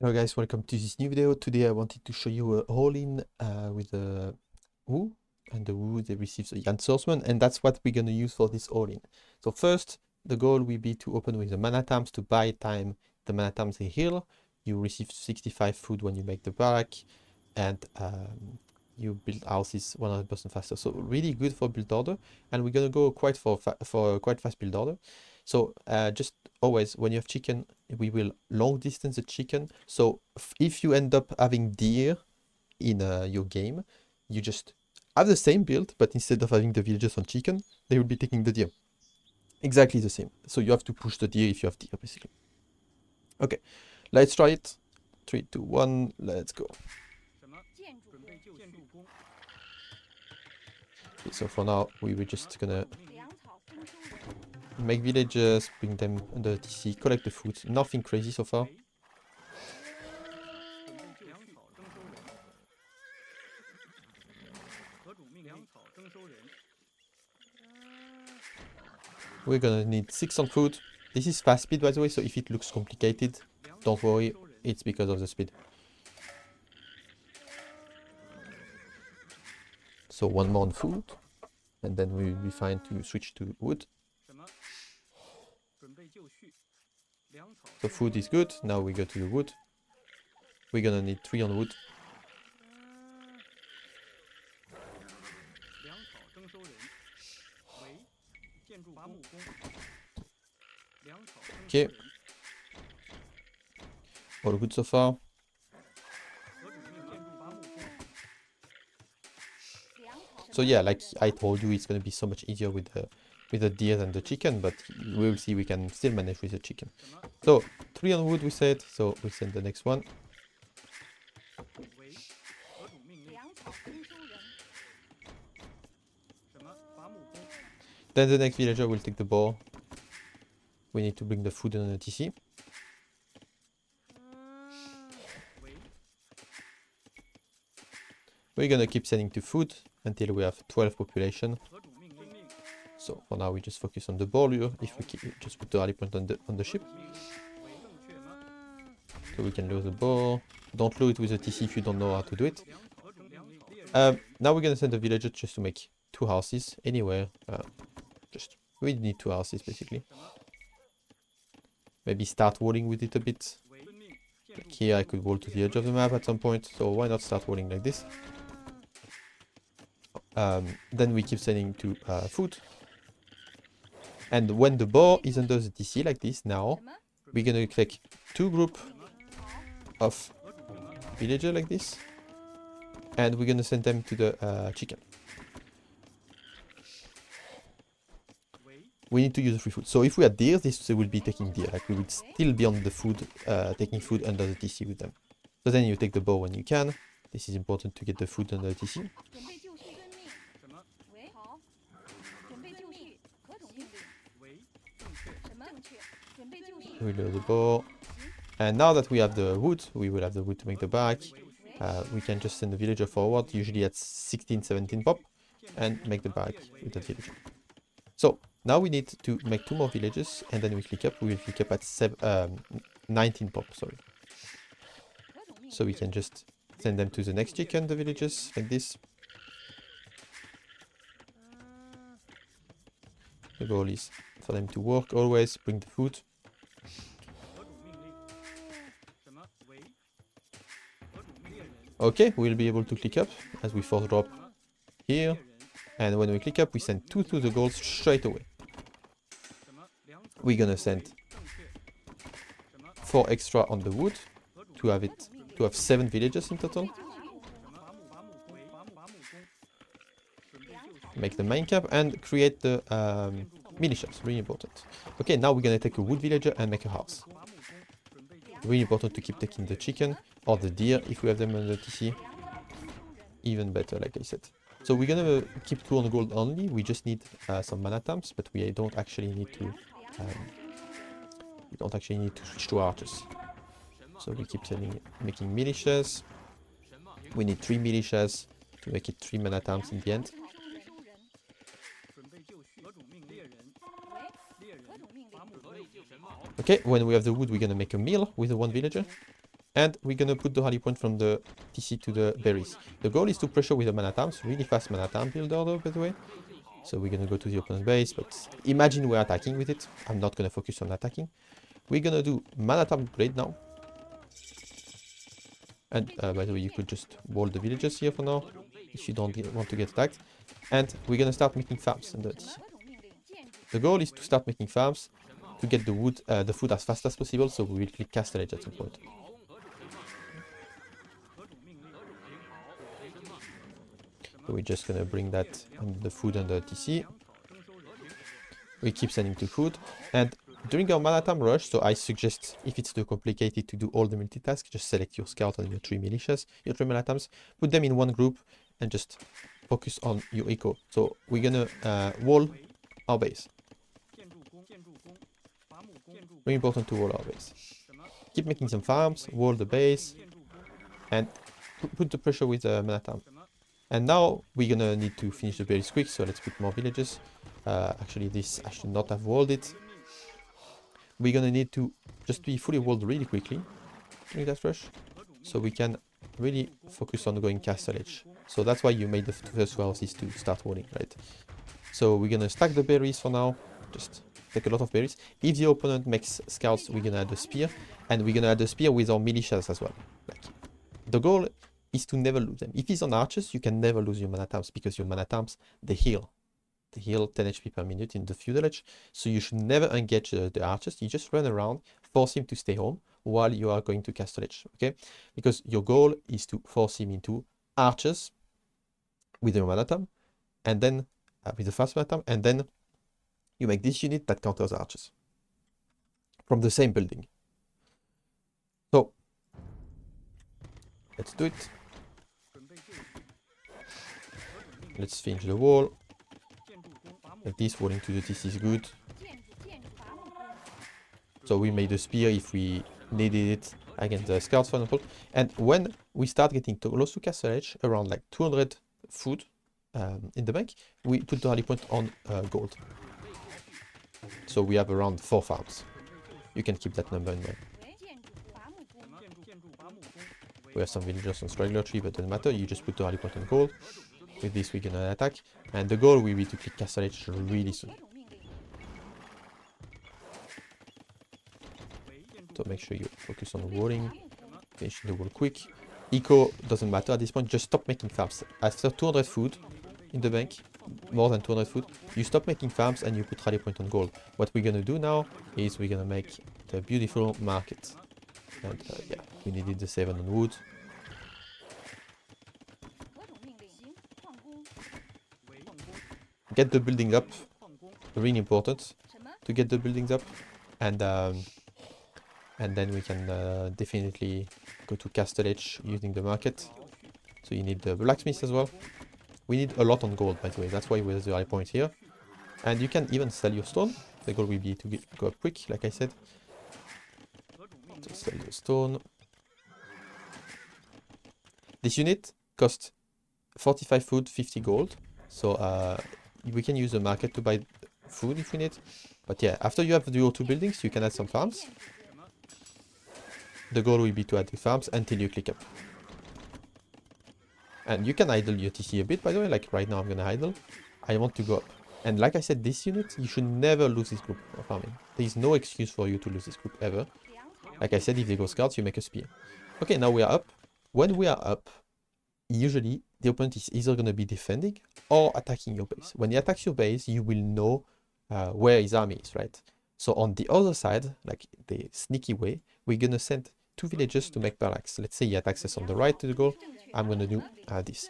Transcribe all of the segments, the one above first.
Hello guys, welcome to this new video. Today I wanted to show you a all-in with a Wu, and the Wu they receive the Yan Swordsman, and that's what we're gonna use for this all-in. So first, the goal will be to open with the mana times to buy time. The mana times they heal. You receive 65 food when you make the barrack, and you build houses 100% faster. So really good for build order, and we're gonna go quite for quite fast build order. So just always when you have chicken, we will long distance the chicken. So if you end up having deer in your game, you just have the same build, but instead of having the villagers on chicken, they will be taking the deer. Exactly the same. So you have to push the deer if you have deer, basically. Okay, let's try it. 3, 2, 1, let's go. Okay, so for now, we were just gonna make villagers, bring them under TC, collect the food. Nothing crazy so far. We're gonna need 6 on food. This is fast speed, by the way, so if it looks complicated, don't worry, it's because of the speed. So 1 more on food, and then we will be fine to switch to wood. So food is good, now we go to the wood. We're gonna need 3 on wood. Okay. All good so far. So yeah, like I told you, it's gonna be so much easier with the deer than the chicken, but we will see we can still manage with the chicken. So 3 on wood we said, so we send the next one. Then the next villager will take the boar. We need to bring the food on the TC. We're gonna keep sending to food until we have 12 population. So for now we just focus on the boar lure. If we just put the rally point on the ship. So we can lure the boar. Don't lure it with a TC if you don't know how to do it. Now we're gonna send the villager just to make 2 houses anywhere. We need 2 houses basically. Maybe start walling with it a bit. Like here I could wall to the edge of the map at some point, so why not start walling like this? Then we keep sending to food. And when the boar is under the TC like this now, we're gonna take 2 group of villager like this. And we're gonna send them to the chicken. We need to use the free food. So if we had deer, this will be taking deer. Like we would still be on the food, taking food under the TC with them. So then you take the bow when you can. This is important to get the food under the TC. We load the bow. And now that we have the wood, we will have the wood to make the barrack. We can just send the villager forward, usually at 16, 17 pop, and make the barrack with the villager. So now we need to make 2 more villages, and then we click up. We will click up at 19 pop, sorry. So we can just send them to the next chicken, the villages, like this. The goal is for them to work always, bring the food. Okay, we'll be able to click up as we force drop here. And when we click up, we send 2 to the goals straight away. We're gonna send 4 extra on the wood to have 7 villages in total. Make the main camp and create the militias, really important. Okay, now we're gonna take a wood villager and make a house. Really important to keep taking the chicken or the deer if we have them on the TC. Even better, like I said. So we're gonna keep 2 on gold only. We just need some mana times, but we don't actually need to. Switch to archers. So we keep making militias. We need 3 militias to make it 3 mana times in the end. Okay, when we have the wood, we're gonna make a mill with the 1 villager. And we're gonna put the rally point from the TC to the berries. The goal is to pressure with the mana tamps, really fast mana tamp builder though, by the way. So we're gonna go to the opponent base, but imagine we're attacking with it. I'm not gonna focus on attacking. We're gonna do mana tamp upgrade now. And by the way, you could just wall the villagers here for now, if you don't want to get attacked. And we're gonna start making farms under TC. The goal is to start making farms to get the wood, the food as fast as possible, so we will click Castellage at some point. So we're just gonna bring that and the food under TC. We keep sending to food, and during our mana time rush, so I suggest, if it's too complicated to do all the multitask, just select your scout and your 3 militias, your 3 mana times, put them in one group, and just focus on your eco. So we're gonna wall our base. Very important to wall our base. Keep making some farms, wall the base, and put the pressure with the mana time. And now we're gonna need to finish the berries quick, so let's put more villages. Actually, this I should not have walled it. We're gonna need to just be fully walled really quickly during that rush, so we can really focus on going castle edge. So that's why you made the first houses to start walling, right? So we're gonna stack the berries for now, just take a lot of berries. If the opponent makes scouts, we're gonna add a spear, and we're gonna add a spear with our militias as well. Like, the goal is to never lose them. If he's on archers, you can never lose your mana tamps, because your mana tamps, they heal. They heal 10 HP per minute in the Feudal edge, so you should never engage the archers. You just run around, force him to stay home while you are going to castle edge, okay? Because your goal is to force him into archers with your mana tamp, and then with the fast mana tamp, and then you make this unit that counters archers from the same building. So let's do it. Let's finish the wall. Like this, walling to the TC is good. So we made a spear if we needed it against the scouts, for example. And when we start getting close to castle edge, around like 200 food in the bank, we put the rally point on gold. So we have around 4 farms. You can keep that number in mind. We have some villagers on straggler tree, but it doesn't matter. You just put the rally point on gold. With this, we're gonna attack, and the goal will be to click castle edge really soon. So make sure you focus on walling, finish the wall quick. Eco doesn't matter at this point, just stop making farms. After 200 food in the bank, more than 200 food, you stop making farms and you put rally point on gold. What we're gonna do now is we're gonna make the beautiful market. And yeah, we needed the 7 on wood. Get the building up, really important to get the buildings up, and then we can definitely go to castle edge using the market. So you need the blacksmith as well. We need a lot on gold, by the way, that's why there's the rally point here. And you can even sell your stone. The goal will be to go up quick, like I said. So sell the stone. This unit costs 45 food, 50 gold. So we can use the market to buy food if we need. But yeah, after you have your 2 buildings, you can add some farms. The goal will be to add the farms until you click up. And you can idle your TC a bit, by the way. Like right now, I'm gonna idle. I want to go up. And like I said, this unit, you should never lose this group of farming. There is no excuse for you to lose this group ever. Like I said, if they go scouts, you make a spear. Okay, now we are up. When we are up, usually the opponent is either going to be defending or attacking your base. When he attacks your base, you will know where his army is, right? So on the other side, like the sneaky way, we're going to send 2 villagers to make barracks. Let's say he attacks us on the right to the goal. I'm going to do this.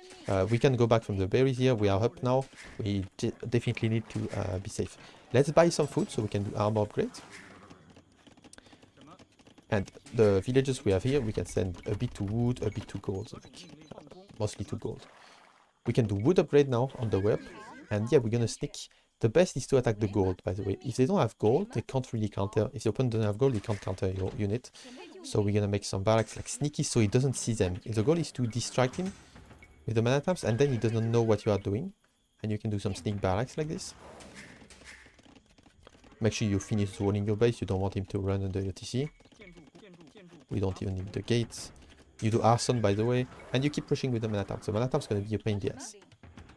We can go back from the berries here. We are up now. We definitely need to be safe. Let's buy some food so we can do armor upgrade. And the villages we have here, we can send a bit to wood, a bit to gold. Like, mostly to gold. We can do wood upgrade now on the web. And yeah, we're gonna sneak. The best is to attack the gold, by the way. If they don't have gold, they can't really counter. If the opponent doesn't have gold, they can't counter your unit. So we're gonna make some barracks like sneaky so he doesn't see them. The goal is to distract him with the mana taps, and then he doesn't know what you are doing. And you can do some sneak barracks like this. Make sure you finish walling your base. You don't want him to run under your TC. We don't even need the gates. You do arson, by the way, and you keep pushing with the mana tap. So mana tap's gonna be a pain in the ass.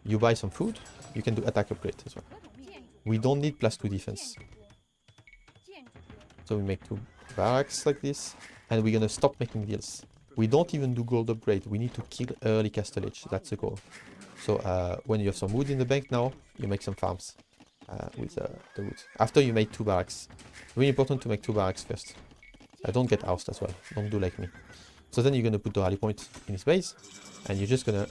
You buy some food, you can do attack upgrade as well. We don't need +2 defense. So we make 2 barracks like this, and we're gonna stop making deals. We don't even do gold upgrade. We need to kill early castlage. That's the goal. So when you have some wood in the bank now, you make some farms with the wood. After you made 2 barracks. Really important to make 2 barracks first. Don't get ousted as well. Don't do like me. So then you're gonna put the rally point in his base, and you're just gonna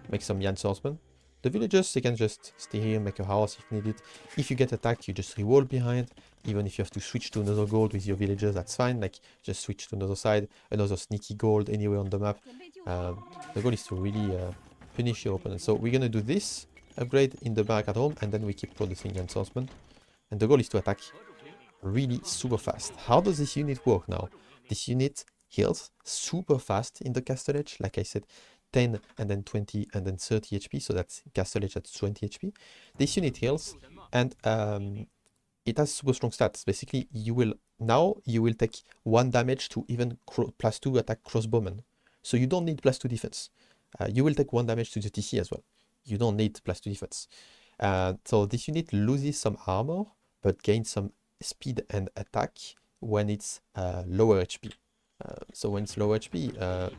make some Yan swordsmen. The villagers, they can just stay here, make a house if needed. If you get attacked, you just re-wall behind. Even if you have to switch to another gold with your villagers, that's fine. Like, just switch to another side, another sneaky gold anywhere on the map. The goal is to really punish your opponent. So we're gonna do this upgrade in the barrack at home, and then we keep producing Yan swordsmen. And the goal is to attack really super fast. How does this unit work now? This unit heals super fast in the castle edge, like I said, 10 and then 20 and then 30 HP, so that's castle edge at 20 HP. This unit heals, and it has super strong stats. Basically, you will take 1 damage to even +2 attack crossbowman. So you don't need +2 defense. You will take 1 damage to the TC as well. You don't need +2 defense. So this unit loses some armor, but gains some speed and attack when it's lower HP. So when it's low HP,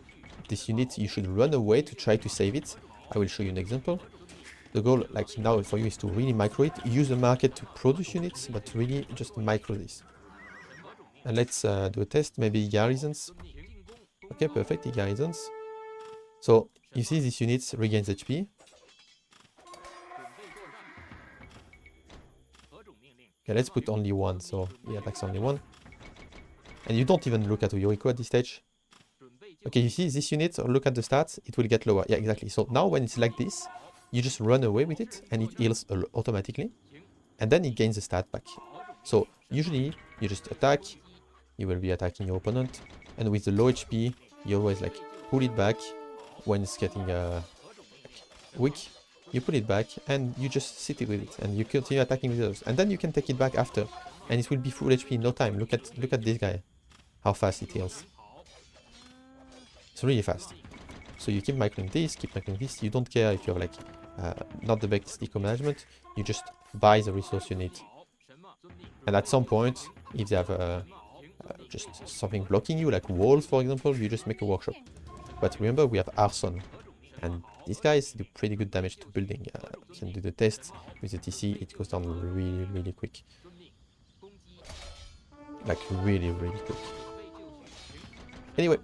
this unit, you should run away to try to save it. I will show you an example. The goal, like now for you, is to really micro it. Use the market to produce units, but really just micro this. And let's do a test, maybe garrisons. Okay, perfect, he garrisons. So you see this unit regains HP. Okay, let's put only 1, so he attacks only 1. And you don't even look at Yoriko at this stage. Okay, you see this unit, or look at the stats, it will get lower. Yeah, exactly. So now when it's like this, you just run away with it, and it heals automatically. And then it gains a stat back. So usually, you just attack, you will be attacking your opponent. And with the low HP, you always like pull it back when it's getting weak. You put it back, and you just sit with it, and you continue attacking with others. And then you can take it back after, and it will be full HP in no time. Look at this guy, how fast it heals. It's really fast. So you keep microing this, keep microing this. You don't care if you have like not the best eco management. You just buy the resource you need. And at some point, if they have just something blocking you, like walls for example, you just make a workshop. But remember, we have arson, and these guys do pretty good damage to building. You can do the test with the TC. It goes down really, really quick. Like really, really quick. Anyway.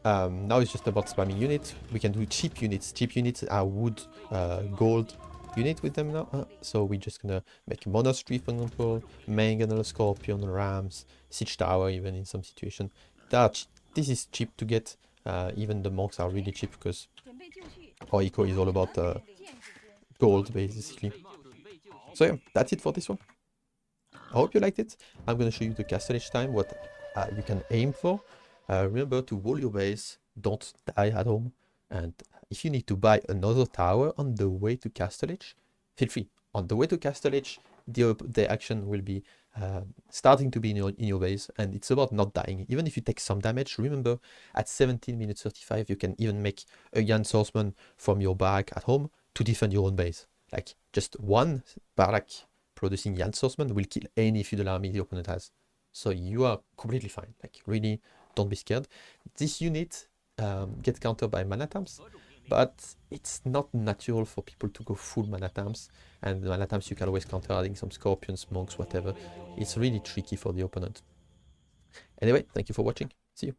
Now it's just about spamming units. We can do cheap units. Cheap units are wood, gold unit with them now. So we're just gonna make monastery, for example, mangonel, scorpion, rams, siege tower, even in some situation. This is cheap to get. Even the monks are really cheap because our eco is all about gold, basically. So yeah, that's it for this one. I hope you liked it. I'm gonna show you the castle each time, what you can aim for. Remember to wall your base, don't die at home, and if you need to buy another tower on the way to Castle Edge, feel free. On the way to Castle Edge, the action will be starting to be in your base, and it's about not dying. Even if you take some damage, remember at 17 minutes 35, you can even make a Yan swordsman from your barrack at home to defend your own base. Like just 1 barrack producing Yan swordsman will kill any feudal army the opponent has. So you are completely fine. Like really, don't be scared. This unit gets countered by mana tamps, but it's not natural for people to go full mana tamps. And the mana tamps you can always counter adding some scorpions, monks, whatever. It's really tricky for the opponent. Anyway, thank you for watching. See you.